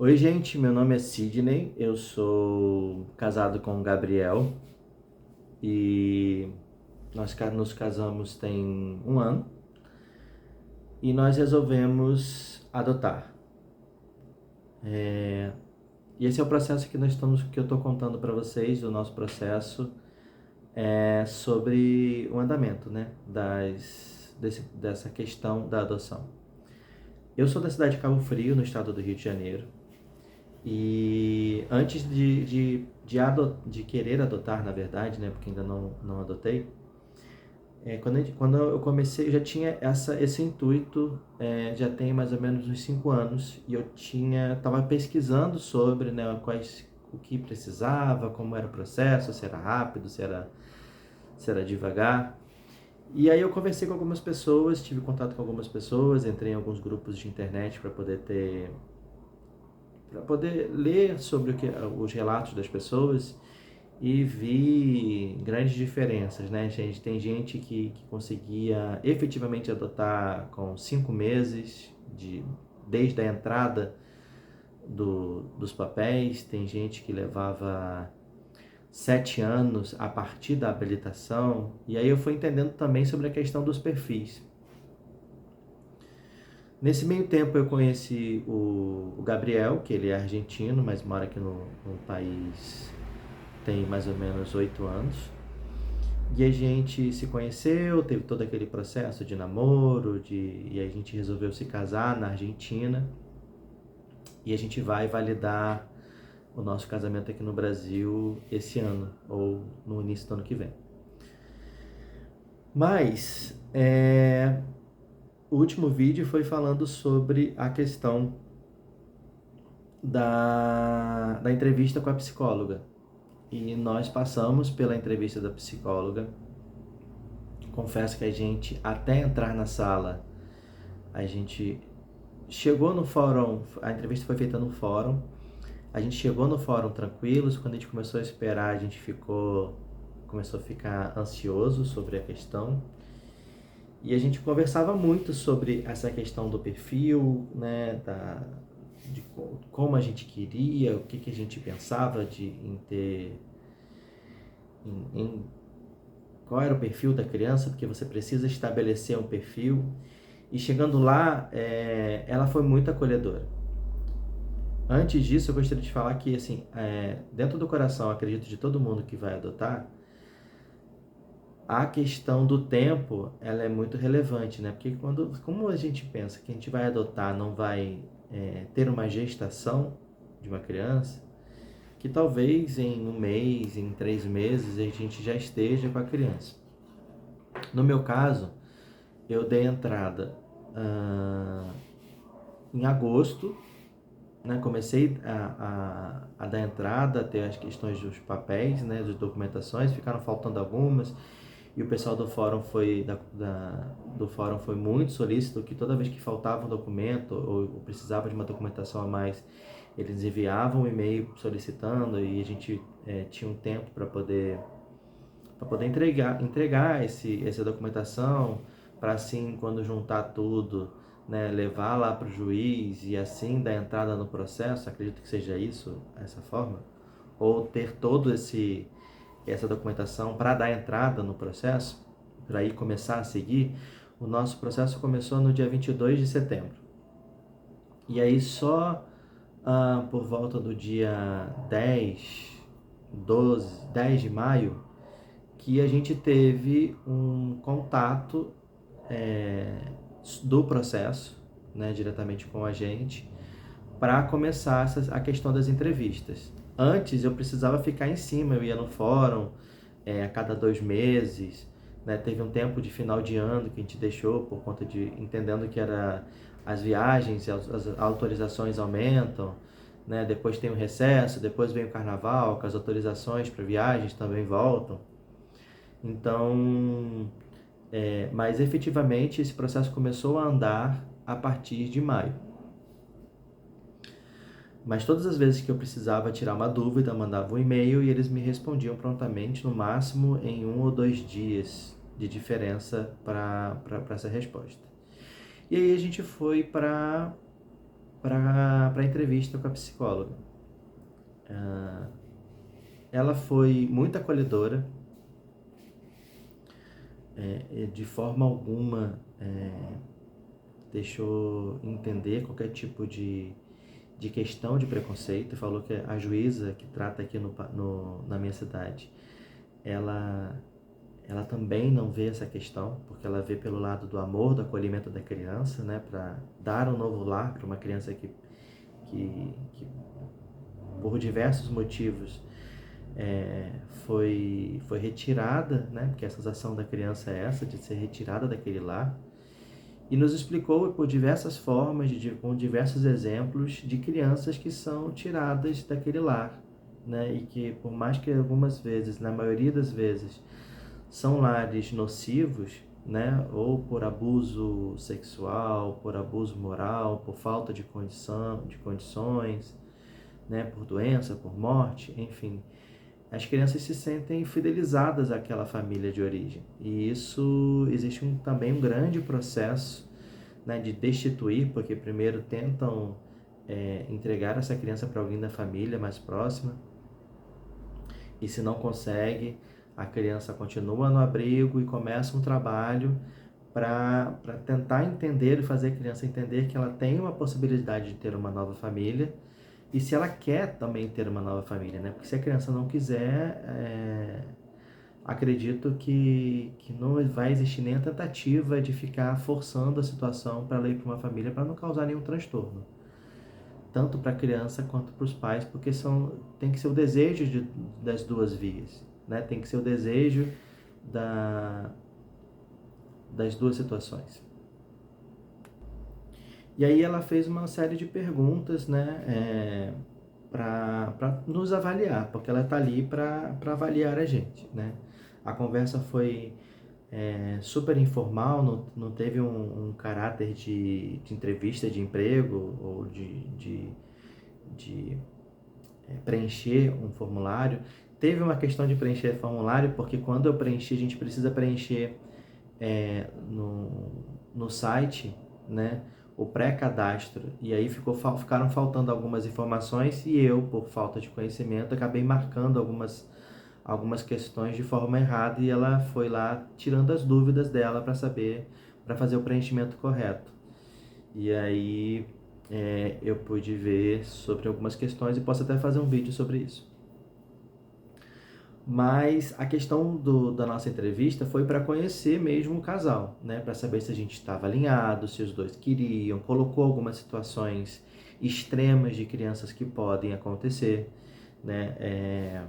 Oi, gente, meu nome é Sidney, eu sou casado com o Gabriel e nós nos casamos tem um ano e nós resolvemos adotar. E esse é o processo que eu estou contando para vocês, o nosso processo sobre o andamento, né, dessa questão da adoção. Eu sou da cidade de Cabo Frio, no estado do Rio de Janeiro. E antes de querer adotar, na verdade, né, porque ainda não adotei, quando eu comecei, eu já tinha esse intuito, já tem mais ou menos uns 5 anos, e eu estava pesquisando sobre, né, o que precisava, como era o processo, se era rápido, se era devagar. E aí eu conversei com algumas pessoas, tive contato com algumas pessoas, entrei em alguns grupos de internet para poder ler sobre os relatos das pessoas e vi grandes diferenças, né? Tem gente que conseguia efetivamente adotar com 5 meses, desde a entrada dos papéis, tem gente que levava 7 anos a partir da habilitação, e aí eu fui entendendo também sobre a questão dos perfis. Nesse meio tempo eu conheci o Gabriel, que ele é argentino, mas mora aqui no país tem mais ou menos 8 anos. E a gente se conheceu, teve todo aquele processo de namoro, e a gente resolveu se casar na Argentina. E a gente vai validar o nosso casamento aqui no Brasil esse ano, ou no início do ano que vem. Mas, o último vídeo foi falando sobre a questão da entrevista com a psicóloga. E nós passamos pela entrevista da psicóloga. Confesso que a gente, até entrar na sala, a gente chegou no fórum, a entrevista foi feita no fórum, a gente chegou no fórum tranquilos, quando a gente começou a esperar, a gente começou a ficar ansioso sobre a questão. E a gente conversava muito sobre essa questão do perfil, né, de como a gente queria, o que a gente pensava em ter, em qual era o perfil da criança, porque você precisa estabelecer um perfil. E chegando lá, ela foi muito acolhedora. Antes disso, eu gostaria de falar que, assim, dentro do coração, acredito, de todo mundo que vai adotar, a questão do tempo, ela é muito relevante, né? Porque como a gente pensa que a gente vai adotar, não vai ter uma gestação de uma criança, que talvez em um mês, em 3 meses, a gente já esteja com a criança. No meu caso, eu dei entrada em agosto, né? Comecei a dar entrada, a ter as questões dos papéis, né? Das documentações, ficaram faltando algumas, e o pessoal do fórum do fórum foi muito solícito, que toda vez que faltava um documento ou precisava de uma documentação a mais, eles enviavam um e-mail solicitando, e a gente tinha um tempo para poder entregar essa documentação, para assim, quando juntar tudo, né, levar lá para o juiz e assim dar entrada no processo. Acredito que seja isso, essa forma, ou ter essa documentação para dar entrada no processo, para aí começar a seguir. O nosso processo começou no dia 22 de setembro. E aí só por volta do dia 10 de maio, que a gente teve um contato do processo, né, diretamente com a gente, para começar a questão das entrevistas. Antes eu precisava ficar em cima, eu ia no fórum a cada 2 meses, né? Teve um tempo de final de ano que a gente deixou por conta de entendendo que era as viagens, as autorizações aumentam, né? Depois tem o recesso, depois vem o carnaval, que as autorizações para viagens também voltam. Então, mas efetivamente esse processo começou a andar a partir de maio. Mas todas as vezes que eu precisava tirar uma dúvida, eu mandava um e-mail e eles me respondiam prontamente, no máximo em 1 ou 2 dias de diferença para essa resposta. E aí a gente foi para para a entrevista com a psicóloga. Ela foi muito acolhedora, de forma alguma deixou entender qualquer tipo de questão de preconceito. Falou que a juíza que trata aqui na minha cidade, ela também não vê essa questão, porque ela vê pelo lado do amor, do acolhimento da criança, né, para dar um novo lar para uma criança que por diversos motivos foi retirada, né, porque a sensação da criança é essa, de ser retirada daquele lar, e nos explicou por diversas formas, com diversos exemplos de crianças que são tiradas daquele lar, né, e que por mais que algumas vezes, na maioria das vezes, são lares nocivos, né, ou por abuso sexual, por abuso moral, por falta de condições, né, por doença, por morte, enfim, as crianças se sentem fidelizadas àquela família de origem. E isso existe também um grande processo, né, de destituir, porque primeiro tentam entregar essa criança para alguém da família mais próxima, e se não consegue, a criança continua no abrigo e começa um trabalho para tentar entender e fazer a criança entender que ela tem uma possibilidade de ter uma nova família, e se ela quer também ter uma nova família, né? Porque se a criança não quiser, acredito que não vai existir nem a tentativa de ficar forçando a situação para ela ir para uma família, para não causar nenhum transtorno, tanto para a criança quanto para os pais, porque tem que ser o desejo das duas vias, né? Tem que ser o desejo das duas situações. E aí ela fez uma série de perguntas, né, para nos avaliar, porque ela está ali para avaliar a gente, né? A conversa foi super informal, não teve um caráter de entrevista de emprego ou de preencher um formulário. Teve uma questão de preencher formulário, porque quando eu preenchi, a gente precisa preencher no site, né, o pré-cadastro, e aí ficaram faltando algumas informações, e eu, por falta de conhecimento, acabei marcando algumas questões de forma errada, e ela foi lá tirando as dúvidas dela para fazer o preenchimento correto. E aí eu pude ver sobre algumas questões e posso até fazer um vídeo sobre isso. Mas a questão da nossa entrevista foi para conhecer mesmo o casal, né? Para saber se a gente estava alinhado, se os dois queriam, colocou algumas situações extremas de crianças que podem acontecer, né?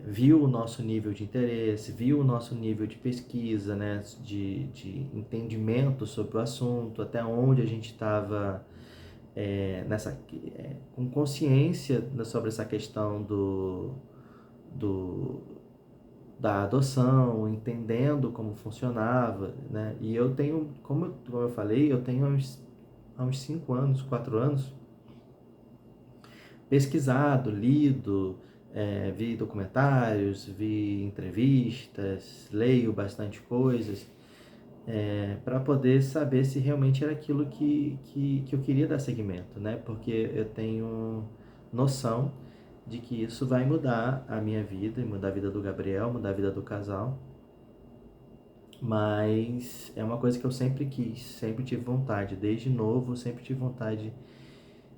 Viu o nosso nível de interesse, viu o nosso nível de pesquisa, né? De entendimento sobre o assunto, até onde a gente estava com consciência sobre essa questão do, da adoção, entendendo como funcionava, né? E eu tenho, como eu falei, eu tenho há uns 5 anos, 4 anos, pesquisado, lido, vi documentários, vi entrevistas, leio bastante coisas, para poder saber se realmente era aquilo que eu queria dar seguimento, né? Porque eu tenho noção de que isso vai mudar a minha vida, mudar a vida do Gabriel, mudar a vida do casal. Mas é uma coisa que eu sempre quis, sempre tive vontade, desde novo, sempre tive vontade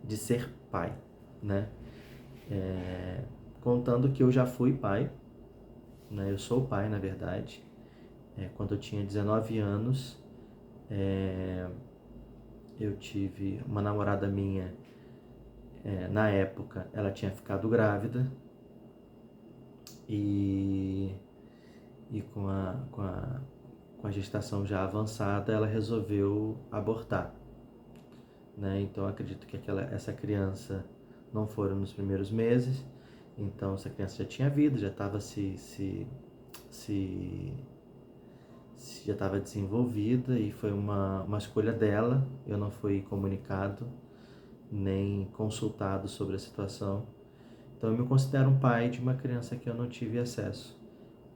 de ser pai, né? Contando que eu já fui pai, né? Eu sou pai, na verdade. Quando eu tinha 19 anos, eu tive uma namorada minha, na época, ela tinha ficado grávida, e com a gestação já avançada, ela resolveu abortar, né? Então, eu acredito que essa criança não foram nos primeiros meses, então essa criança já tinha vida, já estava já estava desenvolvida, e foi uma escolha dela. Eu não fui comunicado nem consultado sobre a situação. Então eu me considero um pai de uma criança que eu não tive acesso,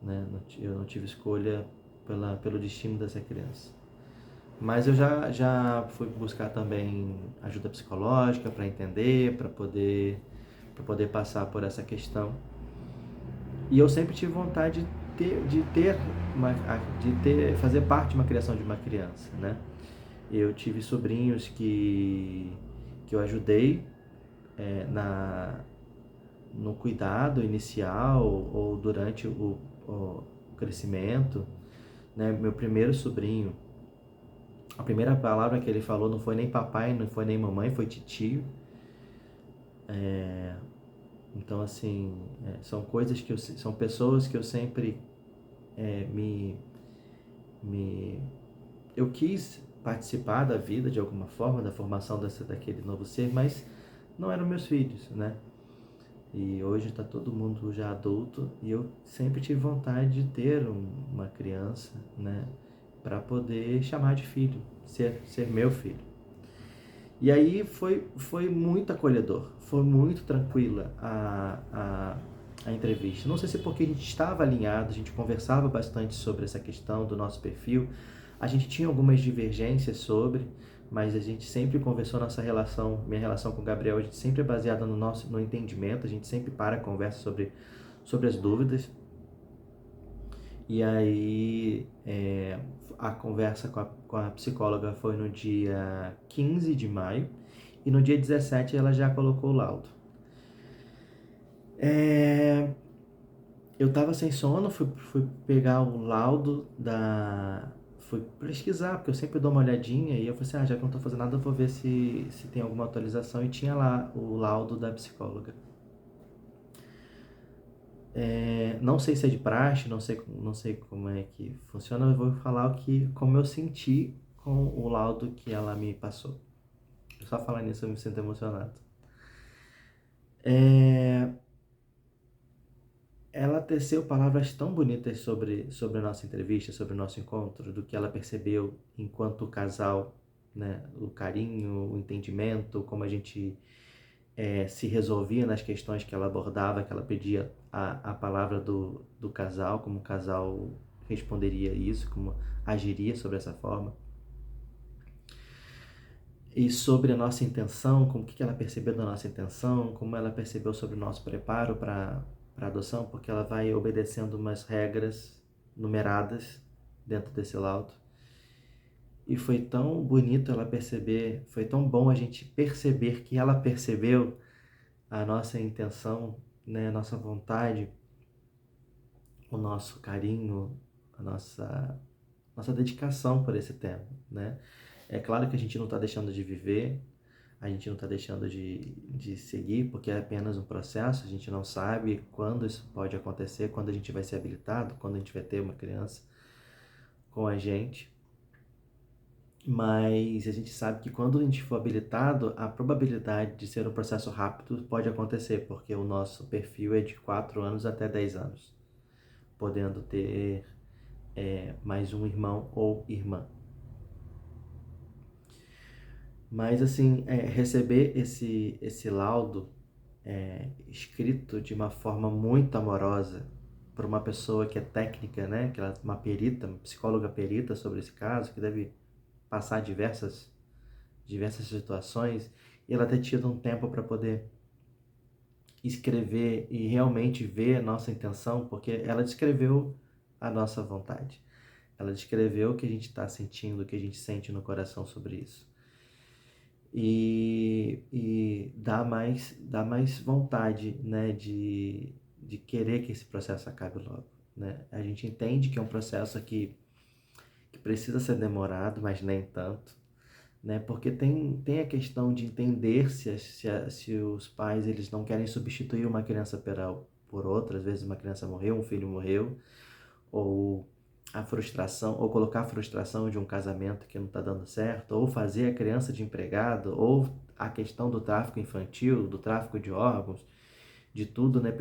né? Eu não tive escolha pelo destino dessa criança. Mas eu já fui buscar também ajuda psicológica para entender, para poder passar por essa questão. E eu sempre tive vontade fazer parte de uma criação de uma criança, né? Eu tive sobrinhos que eu ajudei na no cuidado inicial ou durante o crescimento, né? Meu primeiro sobrinho, a primeira palavra que ele falou não foi nem papai, não foi nem mamãe, foi titio. Então, assim, são coisas são pessoas que eu sempre é, me, me, eu quis participar da vida de alguma forma, da formação daquele novo ser, mas não eram meus filhos, né? E hoje está todo mundo já adulto e eu sempre tive vontade de ter uma criança, né? Para poder chamar de filho, ser meu filho. E aí foi muito acolhedor, foi muito tranquila a entrevista. Não sei se porque a gente estava alinhado, a gente conversava bastante sobre essa questão do nosso perfil, a gente tinha algumas divergências sobre, mas a gente sempre conversou nossa relação, minha relação com o Gabriel, a gente sempre é baseada no entendimento, a gente sempre para a conversa sobre as dúvidas. E aí a conversa com a psicóloga foi no dia 15 de maio e no dia 17 ela já colocou o laudo. Eu tava sem sono, fui pegar o laudo fui pesquisar, porque eu sempre dou uma olhadinha e eu falei assim, já que eu não tô fazendo nada, eu vou ver se tem alguma atualização. E tinha lá o laudo da psicóloga. Não sei se é de praxe, não sei como é que funciona, eu vou falar como eu senti com o laudo que ela me passou. Só falar nisso eu me sinto emocionado. Ela teceu palavras tão bonitas sobre a nossa entrevista, sobre o nosso encontro, do que ela percebeu enquanto casal, né? O carinho, o entendimento, como a gente se resolvia nas questões que ela abordava, que ela pedia a palavra do casal, como o casal responderia isso, como agiria sobre essa forma. E sobre a nossa intenção, como que ela percebeu da nossa intenção, como ela percebeu sobre o nosso preparo para a adoção, porque ela vai obedecendo umas regras numeradas dentro desse laudo. E foi tão bonito ela perceber, foi tão bom a gente perceber que ela percebeu a nossa intenção, né, a nossa vontade, o nosso carinho, a nossa dedicação por esse tema, né? É claro que a gente não está deixando de viver, a gente não está deixando de seguir, porque é apenas um processo, a gente não sabe quando isso pode acontecer, quando a gente vai ser habilitado, quando a gente vai ter uma criança com a gente. Mas a gente sabe que quando a gente for habilitado, a probabilidade de ser um processo rápido pode acontecer, porque o nosso perfil é de 4 anos até 10 anos, podendo ter mais um irmão ou irmã. Mas, assim, receber esse laudo escrito de uma forma muito amorosa por uma pessoa que é técnica, né? Que ela é uma perita, uma psicóloga perita sobre esse caso, que deve passar diversas situações, e ela ter tido um tempo para poder escrever e realmente ver a nossa intenção, porque ela descreveu a nossa vontade. Ela descreveu o que a gente está sentindo, o que a gente sente no coração sobre isso. E dá mais vontade, né, de querer que esse processo acabe logo, né? A gente entende que é um processo que precisa ser demorado, mas nem tanto, né? Porque tem a questão de entender se os pais eles não querem substituir uma criança por outra, às vezes uma criança morreu, um filho morreu, ou a frustração, ou colocar a frustração de um casamento que não está dando certo, ou fazer a criança de empregado, ou a questão do tráfico infantil, do tráfico de órgãos, de tudo, né?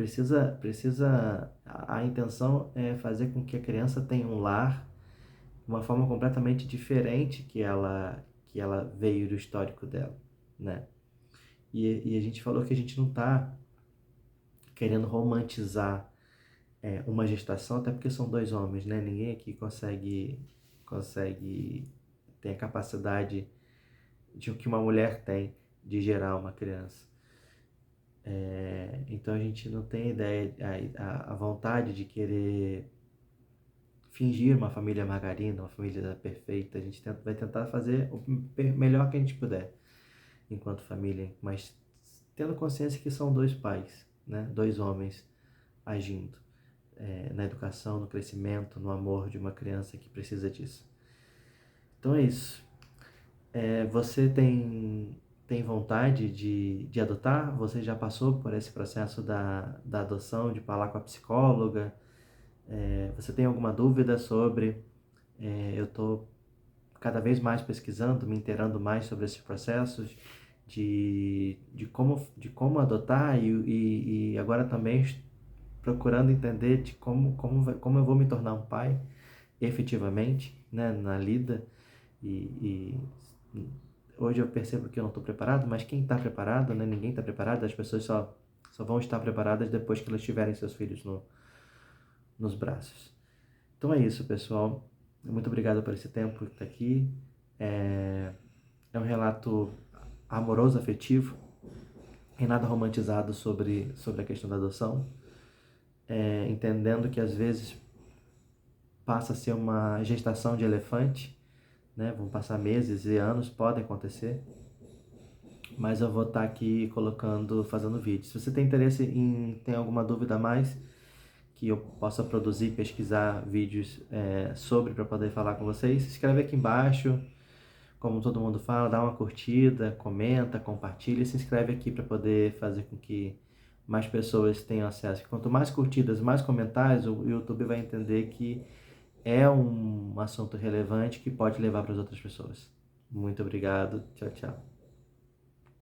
A intenção é fazer com que a criança tenha um lar de uma forma completamente diferente que ela veio do histórico dela, né? E a gente falou que a gente não está querendo romantizar uma gestação, até porque são dois homens, né? Ninguém aqui consegue tem a capacidade de que uma mulher tem de gerar uma criança. Então a gente não tem ideia, a vontade de querer fingir uma família margarina, uma família perfeita. A gente vai tentar fazer o melhor que a gente puder enquanto família, mas tendo consciência que são dois pais, né? Dois homens agindo na educação, no crescimento, no amor de uma criança que precisa disso. Então é isso. Você tem vontade de adotar? Você já passou por esse processo da adoção, de falar com a psicóloga? Você tem alguma dúvida sobre? Eu estou cada vez mais pesquisando, me inteirando mais sobre esses processos de como adotar e agora também procurando entender de como eu vou me tornar um pai efetivamente, né, na lida. E hoje eu percebo que eu não estou preparado, mas quem está preparado, né, ninguém está preparado, as pessoas só vão estar preparadas depois que elas tiverem seus filhos nos braços. Então é isso, pessoal. Muito obrigado por esse tempo que está aqui. É um relato amoroso, afetivo, e nada romantizado sobre a questão da adoção. Entendendo que às vezes passa a ser uma gestação de elefante, né? Vão passar meses e anos, pode acontecer. Mas eu vou estar aqui fazendo vídeo. Se você tem interesse tem alguma dúvida a mais que eu possa produzir, pesquisar vídeos sobre para poder falar com vocês, se inscreve aqui embaixo, como todo mundo fala, dá uma curtida, comenta, compartilha e se inscreve aqui para poder fazer com que mais pessoas tenham acesso. Quanto mais curtidas, mais comentários, o YouTube vai entender que é um assunto relevante que pode levar para as outras pessoas. Muito obrigado. Tchau, tchau.